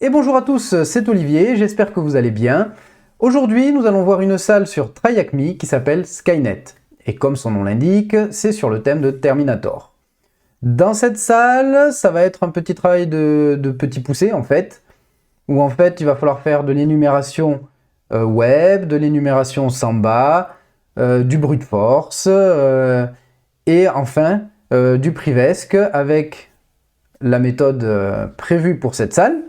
Et bonjour à tous, c'est Olivier, j'espère que vous allez bien. Aujourd'hui, nous allons voir une salle sur TryHackMe qui s'appelle Skynet. Et comme son nom l'indique, c'est sur le thème de Terminator. Dans cette salle, ça va être un petit travail de petit poussé en fait, où en fait il va falloir faire de l'énumération web, de l'énumération Samba, du brute force, et enfin du Privesc avec la méthode prévue pour cette salle,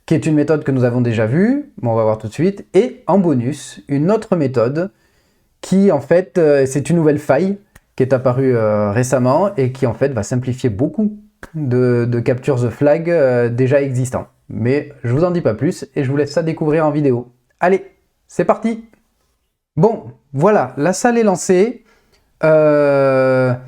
qui est une méthode que nous avons déjà vue, mais on va voir tout de suite, et en bonus, une autre méthode qui en fait, c'est une nouvelle faille qui est apparue récemment et qui en fait va simplifier beaucoup de capture the flag déjà existants. Mais je vous en dis pas plus et je vous laisse ça découvrir en vidéo. Allez, c'est parti! Bon, voilà, la salle est lancée. C'est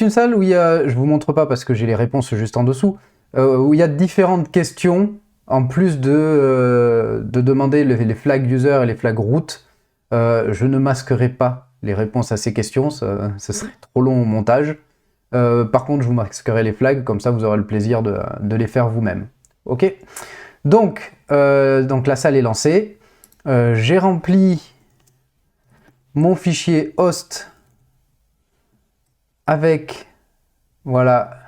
une salle où il y a, je vous montre pas parce que j'ai les réponses juste en dessous, où il y a différentes questions en plus de demander les flags user et les flags root. Je ne masquerai pas les réponses à ces questions, ce serait trop long au montage. Par contre, je vous masquerai les flags, comme ça vous aurez le plaisir de les faire vous-même. Ok? Donc la salle est lancée. J'ai rempli mon fichier host avec voilà,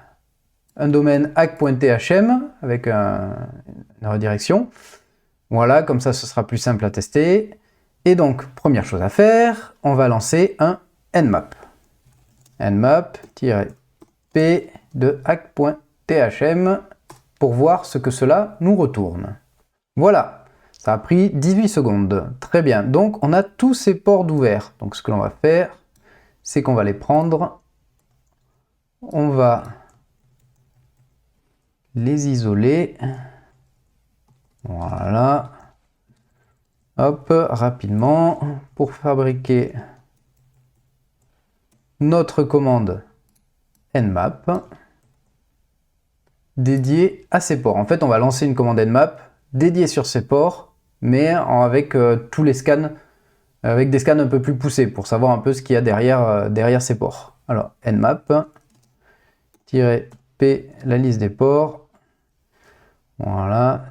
un domaine hack.thm avec une redirection. Voilà, comme ça ce sera plus simple à tester. Et donc, première chose à faire, on va lancer un nmap. nmap-p de hack.thm pour voir ce que cela nous retourne. Voilà, ça a pris 18 secondes. Très bien, donc on a tous ces ports d'ouvert. Donc ce que l'on va faire, c'est qu'on va les prendre, on va les isoler. Voilà. Hop, rapidement, pour fabriquer notre commande nmap dédiée à ces ports. En fait, on va lancer une commande nmap dédiée sur ces ports, mais avec tous les scans, avec des scans un peu plus poussés, pour savoir un peu ce qu'il y a derrière ces ports. Alors, nmap-p, la liste des ports. Voilà.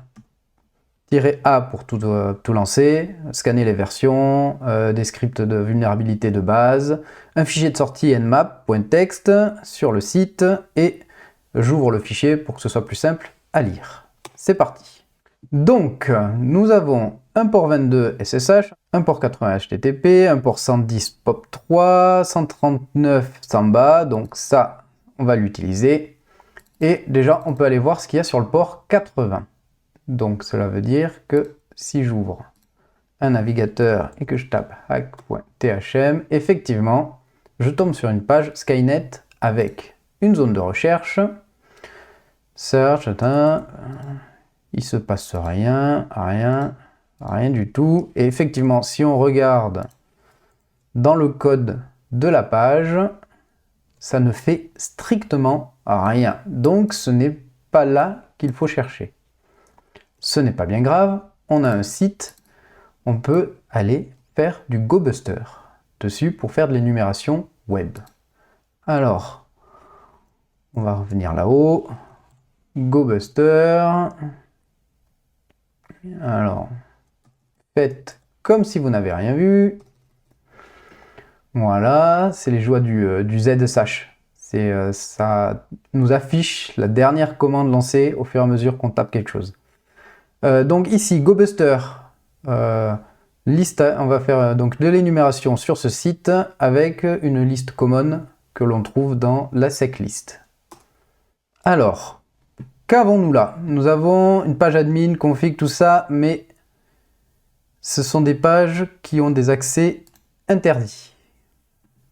-A pour tout lancer, scanner les versions, des scripts de vulnérabilité de base, un fichier de sortie nmap.txt sur le site, et j'ouvre le fichier pour que ce soit plus simple à lire. C'est parti. Donc, nous avons un port 22 SSH, un port 80 HTTP, un port 110 POP3, 139 Samba, donc ça, on va l'utiliser. Et déjà, on peut aller voir ce qu'il y a sur le port 80. Donc cela veut dire que si j'ouvre un navigateur et que je tape hack.thm, effectivement, je tombe sur une page Skynet avec une zone de recherche, search, il se passe rien du tout. Et effectivement, si on regarde dans le code de la page, ça ne fait strictement rien. Donc ce n'est pas là qu'il faut chercher. Ce n'est pas bien grave, on a un site, on peut aller faire du GoBuster dessus pour faire de l'énumération web. Alors, on va revenir là-haut, GoBuster. Alors, faites comme si vous n'avez rien vu. Voilà, c'est les joies du ZSH. Ça nous affiche la dernière commande lancée au fur et à mesure qu'on tape quelque chose. Donc ici, GoBuster, liste, on va faire donc de l'énumération sur ce site avec une liste common que l'on trouve dans la seclist. Alors, qu'avons-nous là? Nous avons une page admin, config, tout ça, mais ce sont des pages qui ont des accès interdits.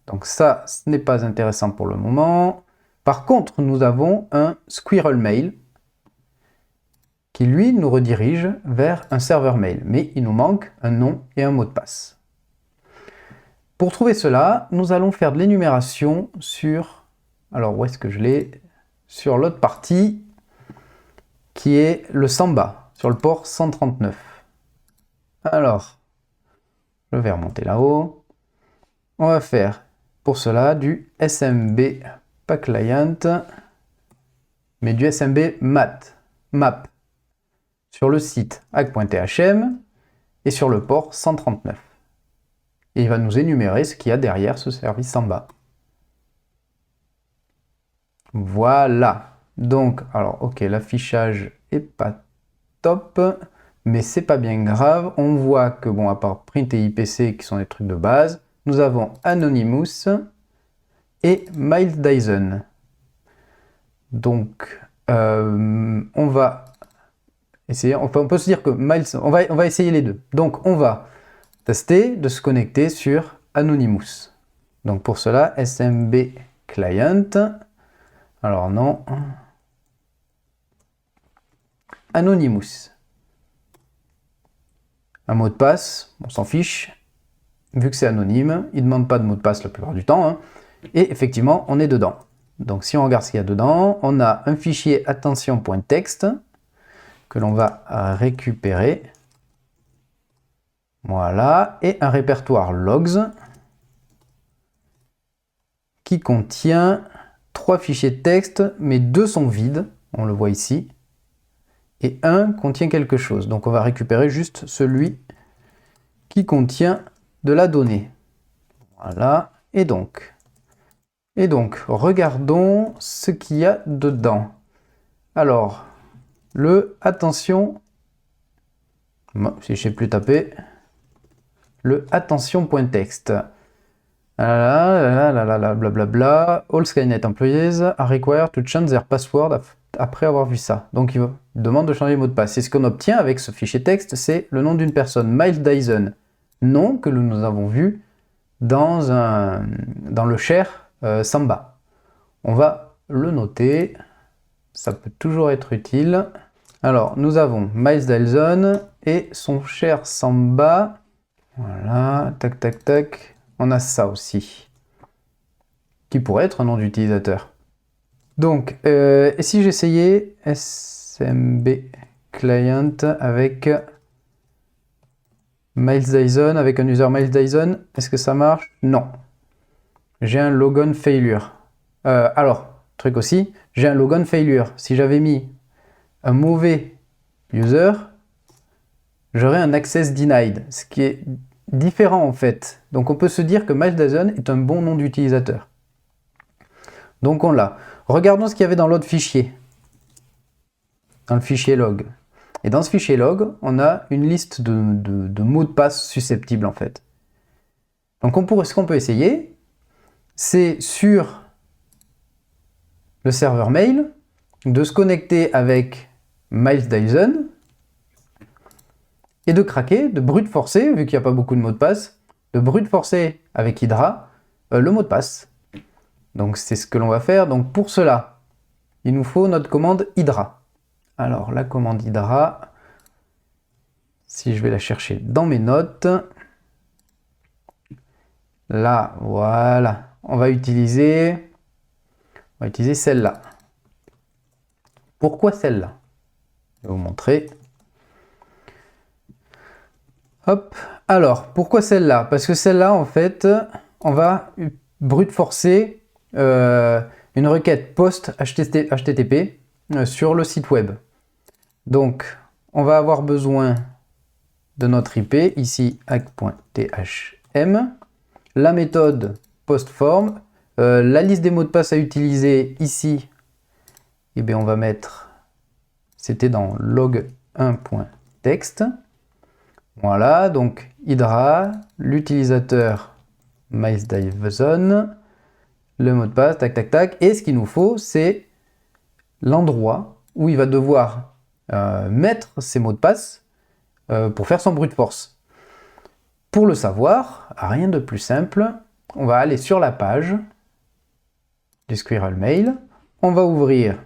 Donc ça, ce n'est pas intéressant pour le moment. Par contre, nous avons un Squirrel Mail qui lui nous redirige vers un serveur mail, mais il nous manque un nom et un mot de passe. Pour trouver cela, nous allons faire de l'énumération sur, alors où est-ce que je l'ai? Sur l'autre partie, qui est le Samba, sur le port 139. Alors, je vais remonter là-haut. On va faire pour cela du SMB, pas client, mais du SMB map. sur le site hack.thm et sur le port 139. Et il va nous énumérer ce qu'il y a derrière ce service Samba. Voilà. Donc, alors, ok, l'affichage est pas top, mais c'est pas bien grave. On voit que, bon, à part print et IPC qui sont des trucs de base, nous avons Anonymous et Miles Dyson. Donc, on va essayer, on peut se dire que Miles, on va essayer les deux. Donc, on va tester de se connecter sur Anonymous. Donc, pour cela, SMB Client. Alors, non. Anonymous. Un mot de passe, on s'en fiche. Vu que c'est anonyme, il ne demande pas de mot de passe la plupart du temps. Hein. Et effectivement, on est dedans. Donc si on regarde ce qu'il y a dedans, on a un fichier attention.txt que l'on va récupérer. Voilà. Et un répertoire logs qui contient 3 fichiers de texte, mais 2 sont vides. On le voit ici. Et un contient quelque chose. Donc on va récupérer juste celui qui contient de la donnée. Voilà. Et donc, regardons ce qu'il y a dedans. Alors, le attention, si je ne sais plus taper, le attention.txt. Blablabla. All Skynet employees are required to change their password après avoir vu ça. Donc il demande de changer le mot de passe. Et ce qu'on obtient avec ce fichier texte, c'est le nom d'une personne, Miles Dyson. Nom que nous avons vu dans le share Samba. On va le noter. Ça peut toujours être utile. Alors, nous avons Miles Dyson et son share Samba. Voilà, tac, tac, tac. On a ça aussi, qui pourrait être un nom d'utilisateur. Donc, et si j'essayais SMB Client avec Miles Dyson, avec un user Miles Dyson, est-ce que ça marche? Non. J'ai un logon failure. Alors, truc aussi, j'ai un logon failure. Si j'avais mis un mauvais user, j'aurais un access denied, ce qui est différent en fait. Donc on peut se dire que Miles Dyson est un bon nom d'utilisateur. Donc on l'a. Regardons ce qu'il y avait dans l'autre fichier. Dans le fichier log. Et dans ce fichier log, on a une liste de mots de passe susceptibles en fait. Donc ce qu'on peut essayer, c'est sur le serveur mail, de se connecter avec Miles Dyson, et de craquer, de brute forcer, vu qu'il n'y a pas beaucoup de mots de passe, de brute forcer avec Hydra le mot de passe. Donc c'est ce que l'on va faire. Donc pour cela, il nous faut notre commande Hydra. Alors la commande Hydra, si je vais la chercher dans mes notes, là, voilà, on va utiliser celle-là. Pourquoi celle-là? Je vais vous montrer. Hop, alors, pourquoi celle-là? Parce que celle-là, en fait, on va brute forcer une requête post HTTP sur le site web. Donc, on va avoir besoin de notre IP, ici hack.thm, la méthode postform, la liste des mots de passe à utiliser ici, et bien on va mettre, c'était dans log1.txt. Voilà, donc Hydra, l'utilisateur Miles Dyson, le mot de passe, tac, tac, tac. Et ce qu'il nous faut, c'est l'endroit où il va devoir mettre ses mots de passe pour faire son brute force. Pour le savoir, rien de plus simple, on va aller sur la page du Squirrel Mail, on va ouvrir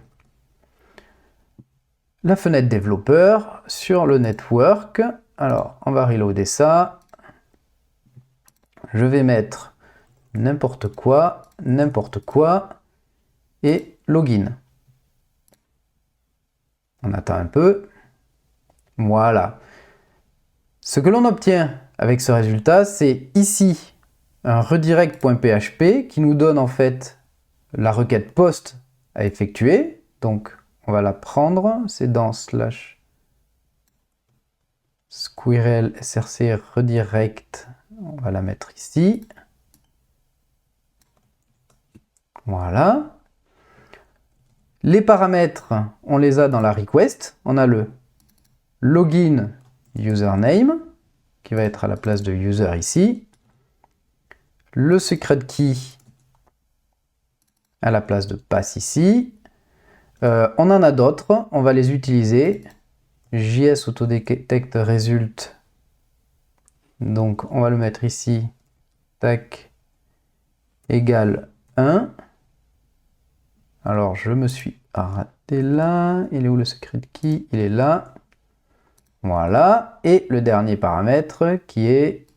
la fenêtre développeur sur le network. Alors, on va reloader ça. Je vais mettre n'importe quoi, et login. On attend un peu. Voilà. Ce que l'on obtient avec ce résultat, c'est ici un redirect.php qui nous donne en fait la requête post à effectuer. Donc, on va la prendre. C'est dans slash Squirrel src redirect, on va la mettre ici. Voilà. Les paramètres, on les a dans la request. On a le login username, qui va être à la place de user ici. Le secret key à la place de pass ici. On en a d'autres, on va les utiliser. JS autodetect result. Donc on va le mettre ici. Tac. Égale 1. Alors je me suis raté là. Il est où le secret key? Il est là. Voilà. Et le dernier paramètre qui est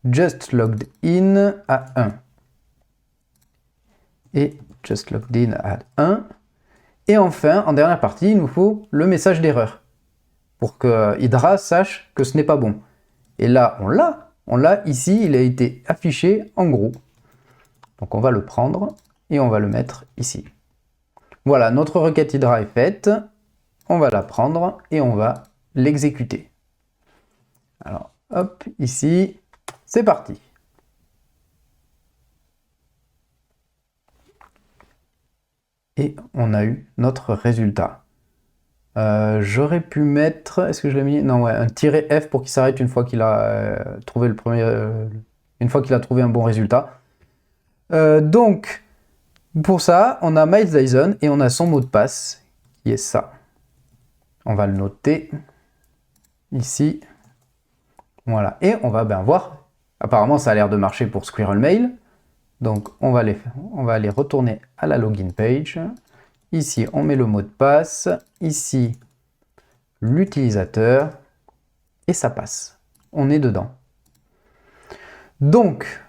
just logged in à 1. Et just logged in à 1. Et enfin, en dernière partie, il nous faut le message d'erreur pour que Hydra sache que ce n'est pas bon. Et là, on l'a ici, il a été affiché en gros. Donc on va le prendre et on va le mettre ici. Voilà, notre requête Hydra est faite. On va la prendre et on va l'exécuter. Alors, hop, ici, c'est parti. Et on a eu notre résultat. J'aurais pu mettre, est-ce que je l'ai mis? Non, ouais, un -F pour qu'il s'arrête une fois qu'il a trouvé le premier, une fois qu'il a trouvé un bon résultat. Donc, pour ça, on a Miles Dyson et on a son mot de passe, qui est ça. On va le noter ici. Voilà, et on va bien voir. Apparemment, ça a l'air de marcher pour Squirrel Mail. Donc, on va aller retourner à la login page. Ici, on met le mot de passe. Ici, l'utilisateur. Et ça passe. On est dedans. Donc,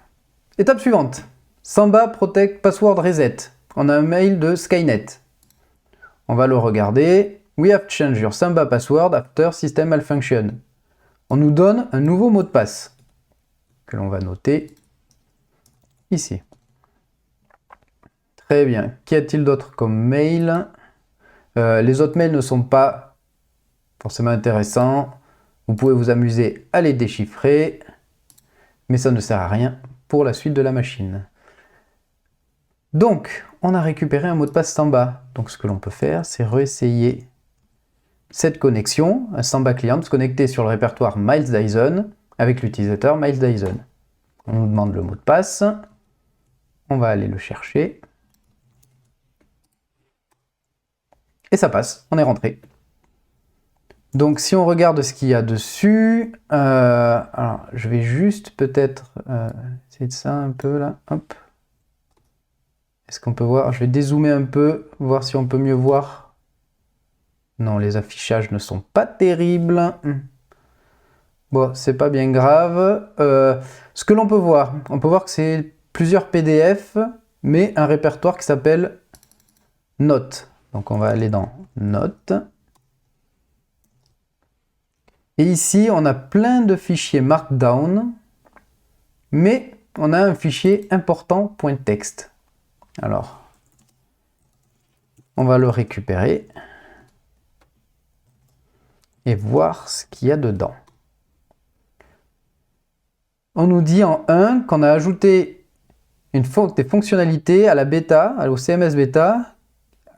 étape suivante. Samba Protect Password Reset. On a un mail de Skynet. On va le regarder. We have changed your Samba password after system malfunction. On nous donne un nouveau mot de passe que l'on va noter ici. Très bien. Qu'y a-t-il d'autre comme mail? Les autres mails ne sont pas forcément intéressants. Vous pouvez vous amuser à les déchiffrer, mais ça ne sert à rien pour la suite de la machine. Donc, on a récupéré un mot de passe Samba. Donc, ce que l'on peut faire, c'est réessayer cette connexion, un Samba client, se connecter sur le répertoire Miles Dyson avec l'utilisateur Miles Dyson. On nous demande le mot de passe. On va aller le chercher. Et ça passe, on est rentré. Donc si on regarde ce qu'il y a dessus, alors je vais juste peut-être essayer de ça un peu là, hop. Est-ce qu'on peut voir? Je vais dézoomer un peu, voir si on peut mieux voir. Non, les affichages ne sont pas terribles. Bon, c'est pas bien grave. Ce que l'on peut voir, on peut voir que c'est plusieurs PDF, mais un répertoire qui s'appelle Notes. Donc on va aller dans Notes. Et ici, on a plein de fichiers Markdown, mais on a un fichier important.txt. Alors, on va le récupérer et voir ce qu'il y a dedans. On nous dit en 1 qu'on a ajouté des fonctionnalités à la bêta, au CMS bêta,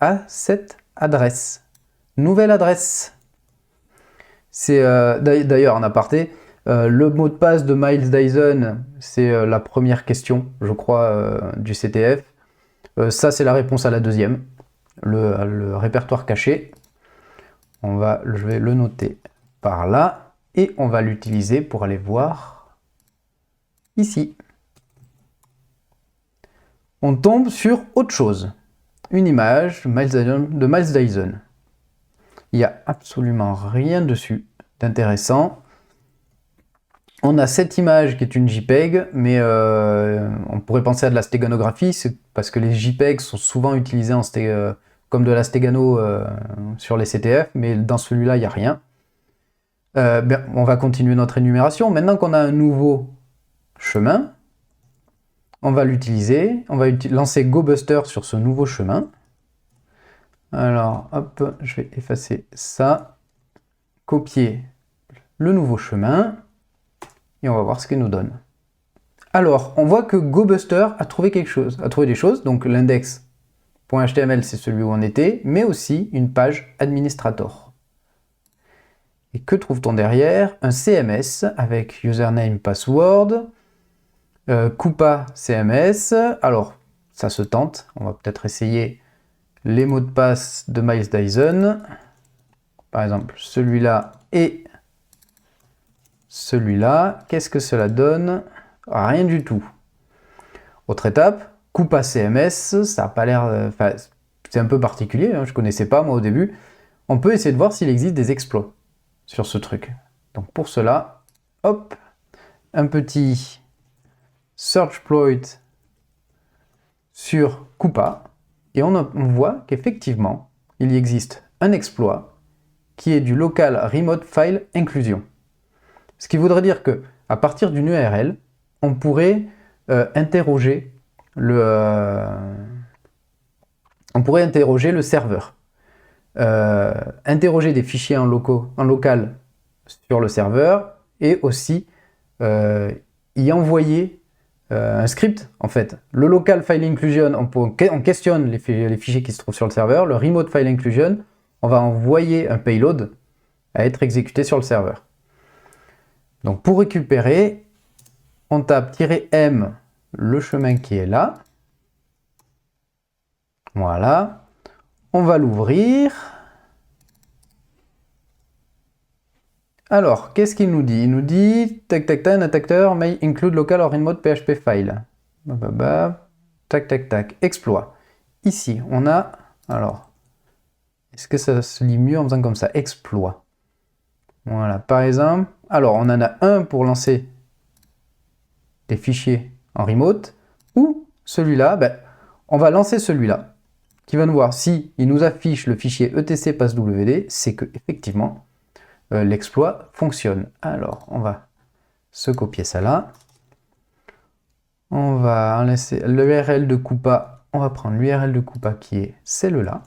à cette adresse. Nouvelle adresse. C'est d'ailleurs en aparté, le mot de passe de Miles Dyson, c'est la première question, je crois, du CTF. Ça, c'est la réponse à la deuxième, le répertoire caché. Je vais le noter par là et on va l'utiliser pour aller voir ici. On tombe sur autre chose, une image de Miles Dyson. Il n'y a absolument rien dessus d'intéressant. On a cette image qui est une JPEG, mais on pourrait penser à de la stéganographie, c'est parce que les JPEG sont souvent utilisés comme de la stégano sur les CTF, mais dans celui-là, il n'y a rien. On va continuer notre énumération. Maintenant qu'on a un nouveau chemin, on va l'utiliser. On va lancer GoBuster sur ce nouveau chemin. Alors, hop, je vais effacer ça. Copier le nouveau chemin et on va voir ce qu'il nous donne. Alors, on voit que GoBuster a trouvé quelque chose, a trouvé des choses. Donc l'index.html, c'est celui où on était, mais aussi une page administrator. Et que trouve-t-on derrière? Un CMS avec username, password, Coupa CMS. Alors, ça se tente. On va peut-être essayer les mots de passe de Miles Dyson. Par exemple, celui-là et celui-là. Qu'est-ce que cela donne? Rien du tout. Autre étape, Coupa CMS, ça n'a pas l'air... c'est un peu particulier, hein, je ne connaissais pas moi au début. On peut essayer de voir s'il existe des exploits sur ce truc. Donc pour cela, hop, un petit searchploit sur Coupa, et on voit qu'effectivement, il y existe un exploit qui est du local remote file inclusion. Ce qui voudrait dire que à partir d'une URL, on pourrait interroger le serveur. Interroger des fichiers en local sur le serveur et aussi y envoyer un script en fait. Le local file inclusion, on questionne les fichiers qui se trouvent sur le serveur. Le remote file inclusion, on va envoyer un payload à être exécuté sur le serveur. Donc pour récupérer, on tape -m le chemin qui est là. Voilà. On va l'ouvrir. Alors, qu'est-ce qu'il nous dit? Il nous dit tac tac tac, un attaqueur may include local or remote PHP file. Tac tac tac, exploit. Ici, on a. Alors, est-ce que ça se lit mieux en faisant comme ça? Exploit. Voilà, par exemple. Alors, on en a un pour lancer des fichiers en remote, ou celui-là, on va lancer celui-là, qui va nous voir si il nous affiche le fichier etc passwd, c'est que effectivement l'exploit fonctionne. Alors, on va se copier ça là. On va en laisser l'URL de Coupa. On va prendre l'URL de Coupa qui est celle-là.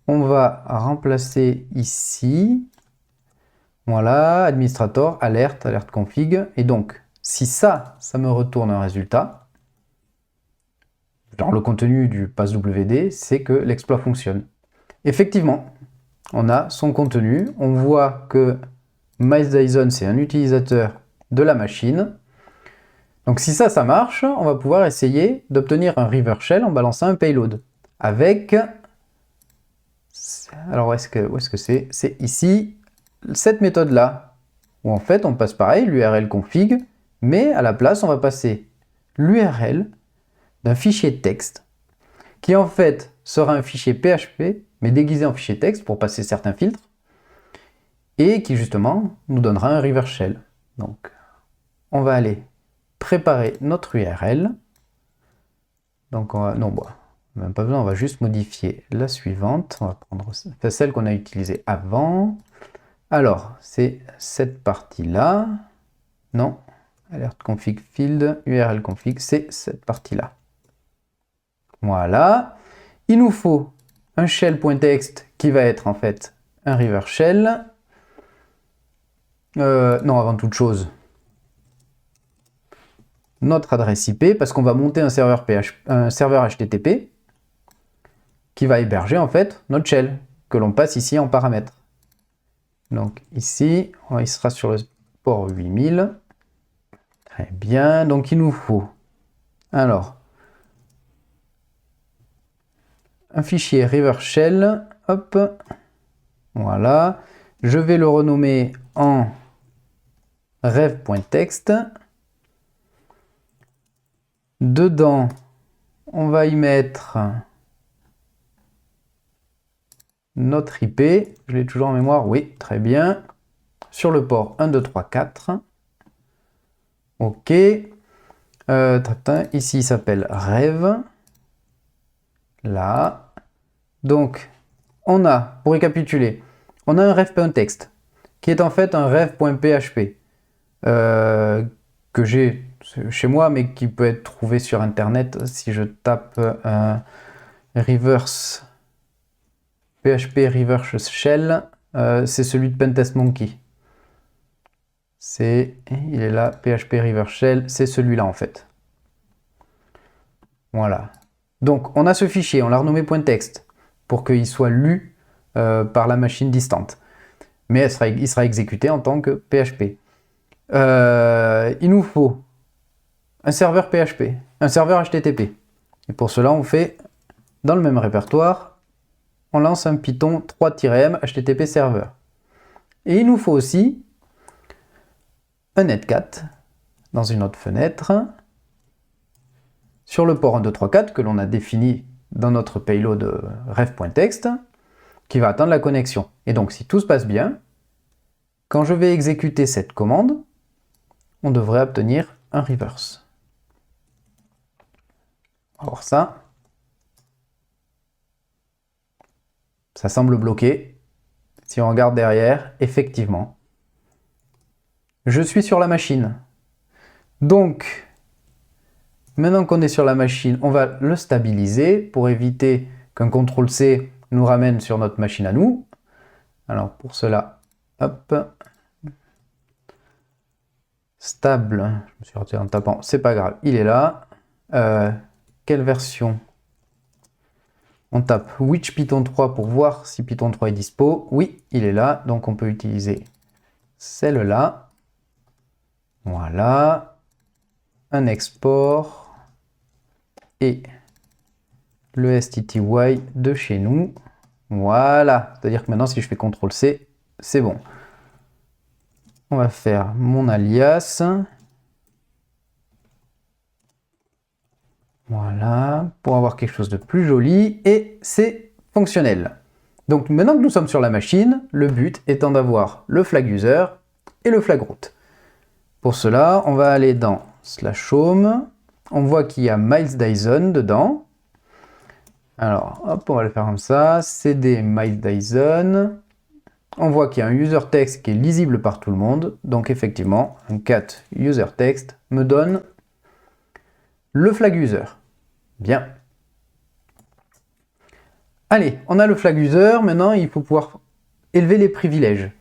On va remplacer ici. Voilà, administrator, alerte config. Et donc, si ça me retourne un résultat, dans le contenu du passwd, c'est que l'exploit fonctionne. Effectivement, on a son contenu. On voit que Miles Dyson, c'est un utilisateur de la machine. Donc si ça marche, on va pouvoir essayer d'obtenir un reverse shell en balançant un payload. Avec... Alors où est-ce que c'est? C'est ici, cette méthode-là, où en fait on passe pareil, l'URL config, mais à la place on va passer l'URL d'un fichier texte, qui en fait sera un fichier PHP, mais déguisé en fichier texte pour passer certains filtres, et qui justement nous donnera un reverse shell. Donc on va aller préparer notre URL. Donc on va, même pas besoin, on va juste modifier la suivante. On va prendre celle qu'on a utilisée avant. Alors, c'est cette partie-là. Non, alert config field, URL config, c'est cette partie-là. Voilà. Il nous faut un shell.txt qui va être en fait un reverse shell. Non, avant toute chose, notre adresse IP, parce qu'on va monter un serveur HTTP qui va héberger en fait notre shell, que l'on passe ici en paramètres. Donc ici, il sera sur le port 8000. Très bien, donc il nous faut, alors, un fichier reverse shell, hop, voilà. Je vais le renommer en rev.txt. Dedans, on va y mettre notre IP. Je l'ai toujours en mémoire, oui, très bien. Sur le port 1, 2, 3, 4. OK. Ici, il s'appelle rev. Là. Donc, on a, pour récapituler, on a un rev.txt qui est en fait un rev.php que j'ai chez moi, mais qui peut être trouvé sur internet si je tape reverse PHP reverse shell, c'est celui de Pentest Monkey. il est là, PHP Reverse Shell, c'est celui-là en fait. Voilà. Donc on a ce fichier, on l'a renommé .text pour qu'il soit lu par la machine distante. Mais il sera exécuté en tant que PHP. Il nous faut un serveur PHP, un serveur HTTP. Et pour cela, on fait, dans le même répertoire, on lance un Python 3-m HTTP serveur. Et il nous faut aussi un netcat dans une autre fenêtre sur le port 1234 que l'on a défini dans notre payload ref.text qui va attendre la connexion. Et donc, si tout se passe bien, quand je vais exécuter cette commande, on devrait obtenir un reverse. On va voir ça. Ça semble bloqué. Si on regarde derrière, effectivement, je suis sur la machine. Donc, maintenant qu'on est sur la machine, on va le stabiliser pour éviter qu'un CTRL-C nous ramène sur notre machine à nous. Alors pour cela, hop, stable, je me suis retiré en tapant, c'est pas grave, il est là. Quelle version? On tape which Python 3 pour voir si Python 3 est dispo. Oui, il est là, donc on peut utiliser celle-là. Voilà. Un export. Et le STTY de chez nous. Voilà. C'est-à-dire que maintenant, si je fais CTRL-C, c'est bon. On va faire mon alias. Voilà, pour avoir quelque chose de plus joli, et c'est fonctionnel. Donc maintenant que nous sommes sur la machine, le but étant d'avoir le flag user et le flag root. Pour cela, on va aller dans /home, on voit qu'il y a Miles Dyson dedans. Alors, hop, on va le faire comme ça, cd Miles Dyson. On voit qu'il y a un user text qui est lisible par tout le monde, donc effectivement, un cat user text me donne le flag user. Bien. Allez, on a le flag user, maintenant il faut pouvoir élever les privilèges.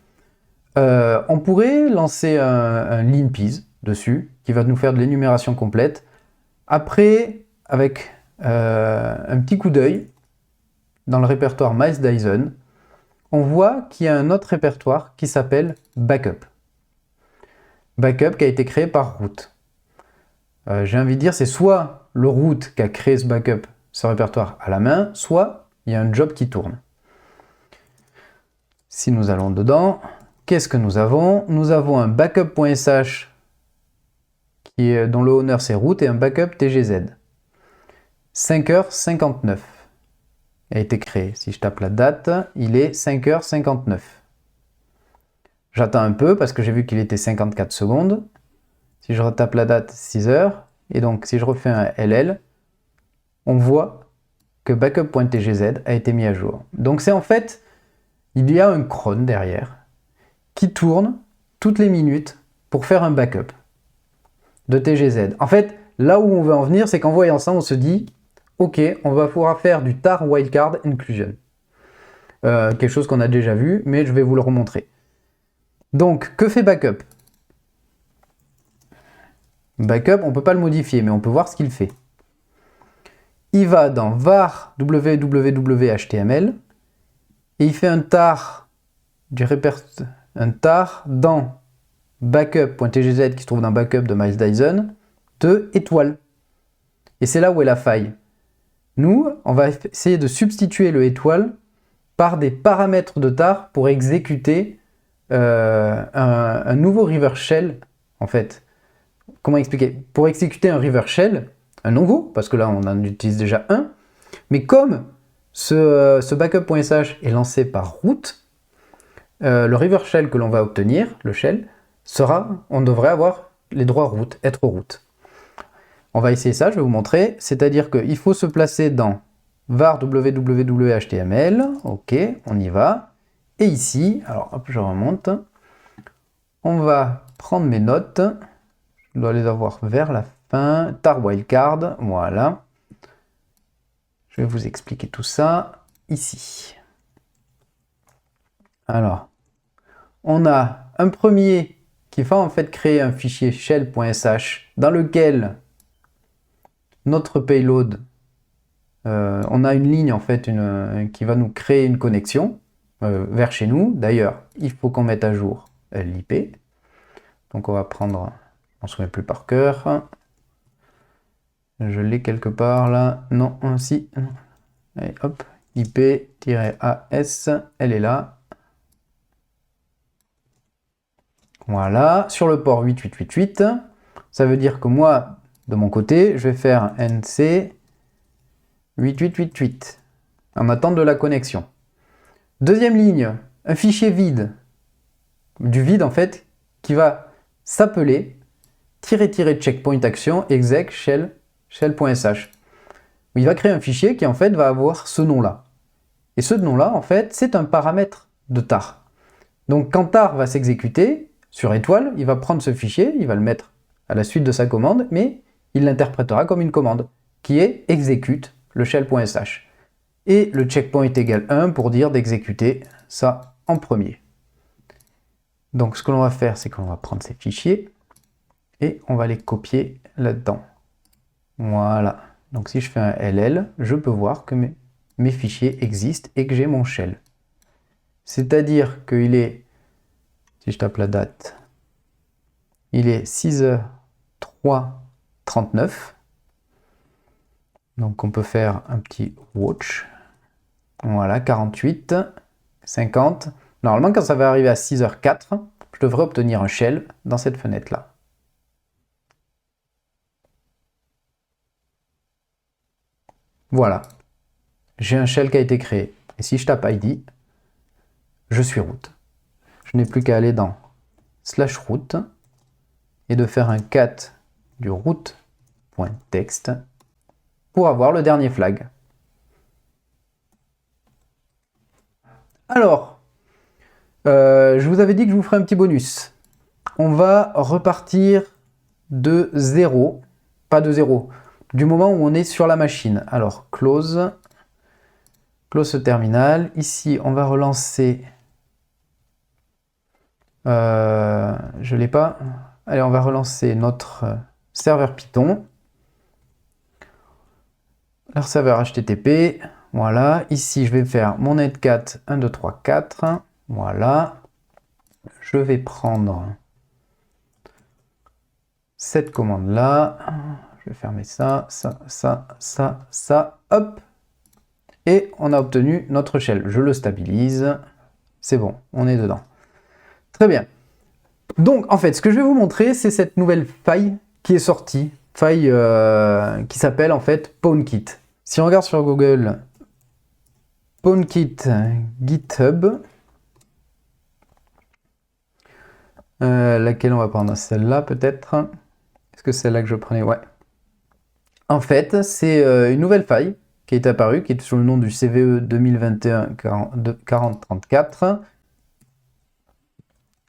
On pourrait lancer un linpiece dessus, qui va nous faire de l'énumération complète. Après, avec un petit coup d'œil, dans le répertoire Miles Dyson, on voit qu'il y a un autre répertoire qui s'appelle Backup. Backup qui a été créé par root. J'ai envie de dire, c'est soit le root qui a créé ce backup, ce répertoire à la main, soit il y a un job qui tourne. Si nous allons dedans, qu'est-ce que nous avons? Nous avons un backup.sh dont le owner c'est root et un backup tgz. 5h59 a été créé. Si je tape la date, il est 5h59. J'attends un peu parce que j'ai vu qu'il était 54 secondes. Si je retape la date, 6 heures. Et donc, si je refais un LL, on voit que backup.tgz a été mis à jour. Donc, c'est en fait, il y a un cron derrière qui tourne toutes les minutes pour faire un backup de TGZ. En fait, là où on veut en venir, c'est qu'en voyant ça, on se dit, ok, on va pouvoir faire du tar wildcard inclusion. Quelque chose qu'on a déjà vu, mais je vais vous le remontrer. Donc, que fait backup? Backup, on ne peut pas le modifier, mais on peut voir ce qu'il fait. Il va dans var www.html et il fait un tar dans backup.tgz qui se trouve dans backup de Miles Dyson de étoile. Et c'est là où est la faille. Nous, on va essayer de substituer le étoile par des paramètres de tar pour exécuter un nouveau reverse shell, en fait. Comment expliquer? Pour exécuter un reverse shell, un nouveau, parce que là on en utilise déjà un, mais comme ce backup.sh est lancé par root, le reverse shell que l'on va obtenir, le shell, on devrait avoir les droits root, être root. On va essayer ça, je vais vous montrer, c'est-à-dire qu'il faut se placer dans var www.html, ok, on y va, et ici, alors hop, je remonte, on va prendre mes notes, je dois les avoir vers la fin, tar wildcard, voilà. Je vais vous expliquer tout ça ici. Alors, on a un premier qui va en fait créer un fichier shell.sh dans lequel notre payload, on a une ligne en fait qui va nous créer une connexion vers chez nous. D'ailleurs, il faut qu'on mette à jour l'IP. Donc on va prendre, on ne se met plus par cœur. Je l'ai quelque part là. Non, si. Allez, hop, IP-AS, elle est là. Voilà, sur le port 8888, ça veut dire que moi, de mon côté, je vais faire NC 8888 en attente de la connexion. Deuxième ligne, un fichier vide, du vide en fait, qui va s'appeler --checkpoint action exec shell.sh. Il va créer un fichier qui en fait va avoir ce nom-là. Et ce nom-là, en fait, c'est un paramètre de tar. Donc quand tar va s'exécuter sur étoile, il va prendre ce fichier, il va le mettre à la suite de sa commande, mais il l'interprétera comme une commande qui est exécute le shell.sh. Et le checkpoint égale 1 pour dire d'exécuter ça en premier. Donc ce que l'on va faire, c'est qu'on va prendre ces fichiers et on va les copier là-dedans. Voilà. Donc si je fais un LL, je peux voir que mes fichiers existent et que j'ai mon shell. C'est-à-dire qu'il est, si je tape la date, il est 6h03:39. Donc on peut faire un petit watch. Voilà, 48, 50. Normalement, quand ça va arriver à 6h04, je devrais obtenir un shell dans cette fenêtre-là. Voilà. J'ai un shell qui a été créé. Et si je tape ID, je suis root. Je n'ai plus qu'à aller dans /root et de faire un cat du root.text pour avoir le dernier flag. Alors, je vous avais dit que je vous ferais un petit bonus. On va repartir de 0, pas de 0, du moment où on est sur la machine. Alors, close ce terminal. Ici, on va relancer... je ne l'ai pas. Allez, on va relancer notre serveur Python. Leur serveur HTTP. Voilà. Ici, je vais faire mon netcat 1, 2, 3, 4. Voilà. Je vais prendre cette commande-là. Je vais fermer ça, ça. Hop. Et on a obtenu notre shell. Je le stabilise. C'est bon, on est dedans. Très bien. Donc, en fait, ce que je vais vous montrer, c'est cette nouvelle faille qui est sortie. Faille qui s'appelle, en fait, PwnKit. Si on regarde sur Google, PwnKit GitHub, laquelle on va prendre? Celle-là, peut-être. Est-ce que c'est celle-là que je prenais? Ouais. En fait, c'est une nouvelle faille qui est apparue, qui est sous le nom du CVE 2021-4034.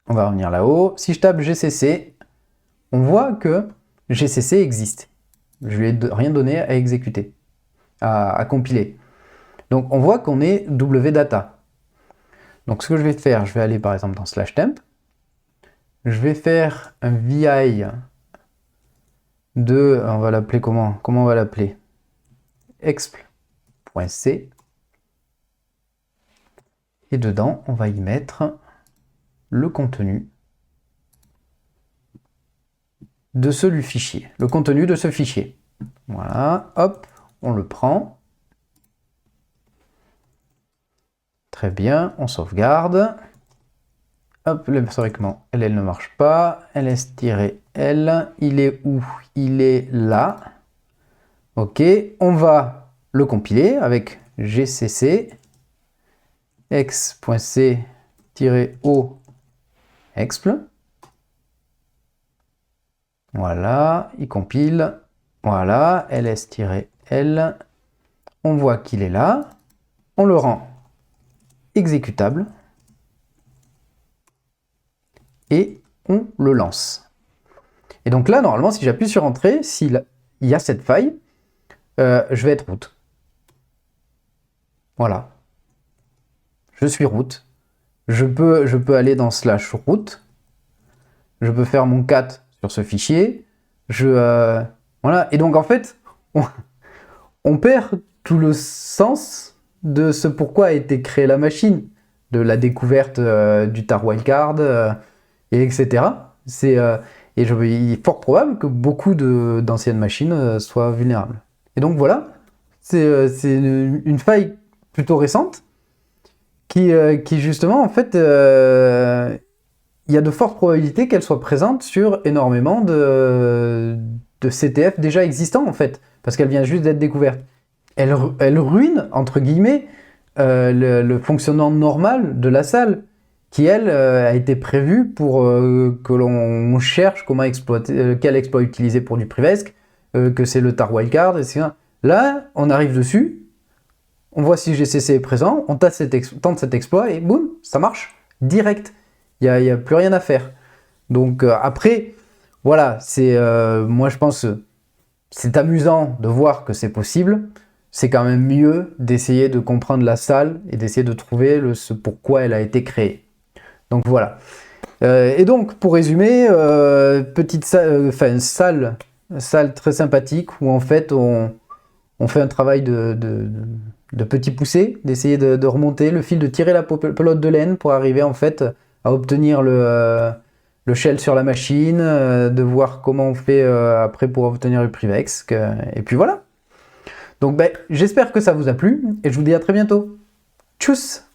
On va revenir là-haut. Si je tape GCC, on voit que GCC existe. Je lui ai rien donné à exécuter, à compiler. Donc on voit qu'on est wdata. Donc ce que je vais faire, je vais aller par exemple dans /temp. Je vais faire un VI de, on va l'appeler comment? Comment on va l'appeler? exp.c. Et dedans, on va y mettre le contenu de ce fichier. Le contenu de ce fichier. Voilà, hop, on le prend. Très bien, on sauvegarde. Hop, historiquement, elle ne marche pas. ls-l, il est où? Il est là. Ok, on va le compiler avec gcc x.c-o expl. Voilà, il compile. Voilà, ls-l. On voit qu'il est là. On le rend exécutable. Et on le lance. Et donc là, normalement, si j'appuie sur Entrée, s'il y a cette faille, je vais être root. Voilà. Je suis root. Je peux aller dans /root. je peux faire mon cat sur ce fichier, voilà. Et donc en fait, on perd tout le sens de ce pourquoi a été créée la machine, de la découverte du tar wildcard, et etc. Et il est fort probable que beaucoup d'anciennes machines soient vulnérables. Et donc voilà, c'est une faille plutôt récente qui justement, en fait, il y a de fortes probabilités qu'elle soit présente sur énormément de CTF déjà existants, en fait, parce qu'elle vient juste d'être découverte. Elle ruine, entre guillemets, le fonctionnement normal de la salle, qui, elle, a été prévue pour que l'on cherche comment exploiter, quel exploit utiliser pour du Privesc, que c'est le tar wildcard, etc. Là, on arrive dessus, on voit si GCC est présent, on tente cet exploit, et boum, ça marche, direct. Il n'y a plus rien à faire. Donc après, voilà, moi je pense c'est amusant de voir que c'est possible. C'est quand même mieux d'essayer de comprendre la salle et d'essayer de trouver ce pourquoi elle a été créée. Donc voilà. Et donc pour résumer, petite salle très sympathique où en fait on fait un travail de petit poussé, d'essayer de remonter le fil, de tirer la pelote de laine pour arriver en fait à obtenir le shell sur la machine, de voir comment on fait après pour obtenir le Privex, et puis voilà. Donc j'espère que ça vous a plu, et je vous dis à très bientôt. Tchuss!